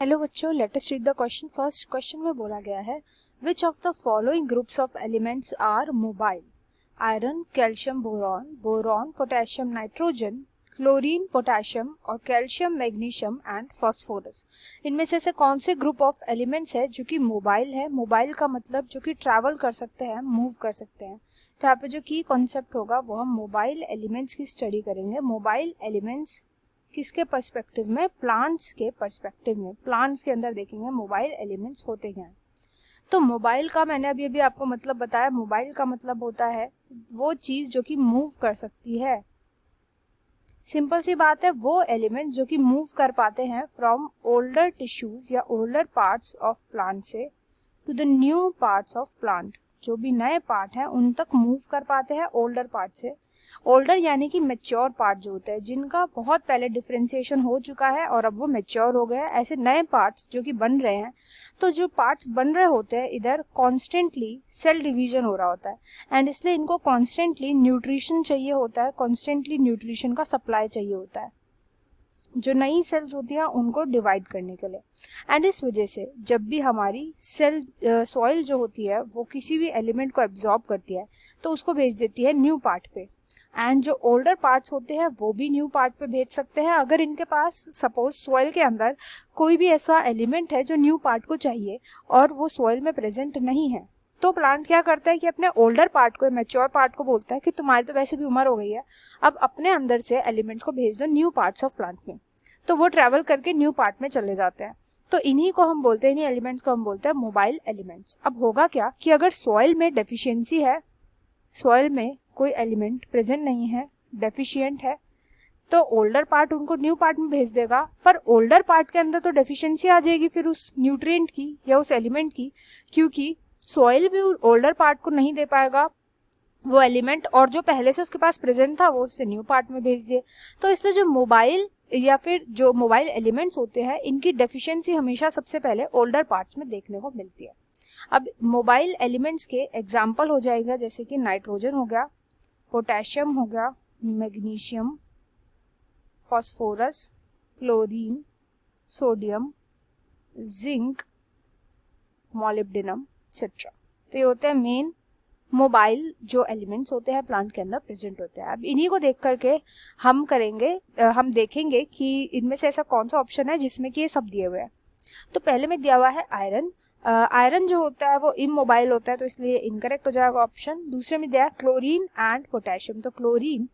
Hello बच्चों, let us read the question. First question में बोला गया है which of the following groups of elements are mobile? Iron, calcium, boron, boron, potassium, nitrogen, chlorine, potassium और calcium, magnesium and phosphorus. इनमें से कौन से ग्रुप ऑफ एलिमेंट्स है जो कि मोबाइल है? मोबाइल का मतलब जो कि ट्रैवल कर सकते हैं, मूव कर सकते हैं। तो यहाँ पे जो की कॉन्सेप्ट होगा वो हम मोबाइल एलिमेंट्स की स्टडी करेंगे। मोबाइल एलिमेंट्स किसके पर्सपेक्टिव में? प्लांट्स के पर्सपेक्टिव में। प्लांट्स के अंदर देखेंगे मोबाइल एलिमेंट्स होते हैं। तो मोबाइल का मैंने अभी अभी आपको मतलब बताया। मोबाइल का मतलब होता है वो चीज जो कि मूव कर सकती है। सिंपल सी बात है, वो एलिमेंट जो कि मूव कर पाते हैं फ्रॉम ओल्डर टिश्यूज या ओल्डर पार्ट्स ऑफ प्लांट से to the new parts of plant. जो भी नए पार्ट हैं उन तक मूव कर पाते हैं ओल्डर पार्ट से। ओल्डर यानी कि मेच्योर पार्ट जो होता है, जिनका बहुत पहले डिफरेंशिएशन हो चुका है और अब वो मेच्योर हो गया है। ऐसे नए पार्ट्स जो कि बन रहे हैं, तो जो पार्ट्स बन रहे होते हैं इधर कॉन्स्टेंटली सेल डिवीजन हो रहा होता है एंड इसलिए इनको कॉन्स्टेंटली न्यूट्रिशन चाहिए होता है, कॉन्स्टेंटली न्यूट्रिशन का सप्लाई चाहिए होता है जो नई सेल्स होती हैं उनको डिवाइड करने के लिए। एंड इस वजह से जब भी हमारी सेल सॉइल जो होती है वो किसी भी एलिमेंट को एब्जॉर्ब करती है तो उसको भेज देती है न्यू पार्ट पे। एंड जो ओल्डर पार्ट्स होते हैं वो भी न्यू पार्ट पे भेज सकते हैं अगर इनके पास सपोज सॉइल के अंदर कोई भी ऐसा एलिमेंट है जो न्यू पार्ट को चाहिए और वो सॉइल में प्रेजेंट नहीं है। तो प्लांट क्या करता है कि अपने ओल्डर पार्ट को, मैच्योर पार्ट को बोलता है कि तुम्हारी तो वैसे भी उम्र हो गई है, अब अपने अंदर से एलिमेंट्स को भेज दो न्यू पार्ट्स ऑफ प्लांट में। तो वो ट्रैवल करके न्यू पार्ट में चले जाते हैं। तो इन्हीं को हम बोलते हैं, इन्हीं एलिमेंट्स को हम बोलते हैं मोबाइल एलिमेंट्स। अब होगा क्या कि अगर सॉइल में डेफिशिएंसी है, सॉइल में कोई एलिमेंट प्रेजेंट नहीं है, डेफिशिएंट है, तो ओल्डर पार्ट उनको न्यू पार्ट में भेज देगा। पर ओल्डर पार्ट के अंदर तो डेफिशिएंसी आ जाएगी फिर उस न्यूट्रिएंट की या उस एलिमेंट की, क्योंकि सॉइल भी ओल्डर पार्ट को नहीं दे पाएगा वो एलिमेंट, और जो पहले से उसके पास प्रेजेंट था वो उससे न्यू पार्ट में भेज दिए। तो इसलिए जो मोबाइल या फिर जो मोबाइल एलिमेंट्स होते हैं इनकी डेफिशिएंसी हमेशा सबसे पहले ओल्डर पार्ट्स में देखने को मिलती है। अब मोबाइल एलिमेंट्स के एग्जाम्पल हो जाएगा जैसे कि नाइट्रोजन हो गया, पोटेशियम हो गया, magnesium, phosphorus, chlorine, sodium, zinc, molybdenum etcetera. तो ये होते हैं मेन मोबाइल जो एलिमेंट्स होते हैं प्लांट के अंदर प्रेजेंट होते हैं। अब इन्हीं को देख करके हम हम देखेंगे कि इनमें से ऐसा कौन सा ऑप्शन है जिसमें कि ये सब दिए हुए हैं। तो पहले में दिया हुआ है आयरन। आयरन जो होता है वो इमोबाइल होता है तो इसलिए इनकरेक्ट हो जाएगा ऑप्शन। दूसरे में दिया है क्लोरीन एंड पोटेशियम, तो क्लोरीन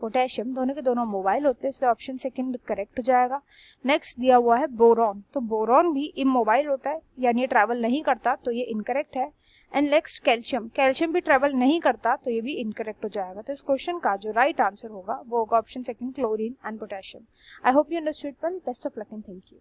पोटेशियम दोनों के दोनों मोबाइल होते हैं इसलिए ऑप्शन सेकंड करेक्ट हो जाएगा। नेक्स्ट दिया हुआ है बोरॉन, तो बोरॉन भी इमोबाइल होता है यानी ये ट्रैवल नहीं करता तो ये इनकरेक्ट है। एंड नेक्स्ट कैल्शियम, कैल्शियम भी ट्रैवल नहीं करता तो ये भी इनकरेक्ट हो जाएगा। तो इस क्वेश्चन का जो राइट आंसर होगा वो होगा option second, chlorine and potassium. I hope you understood well. Best of luck and thank you.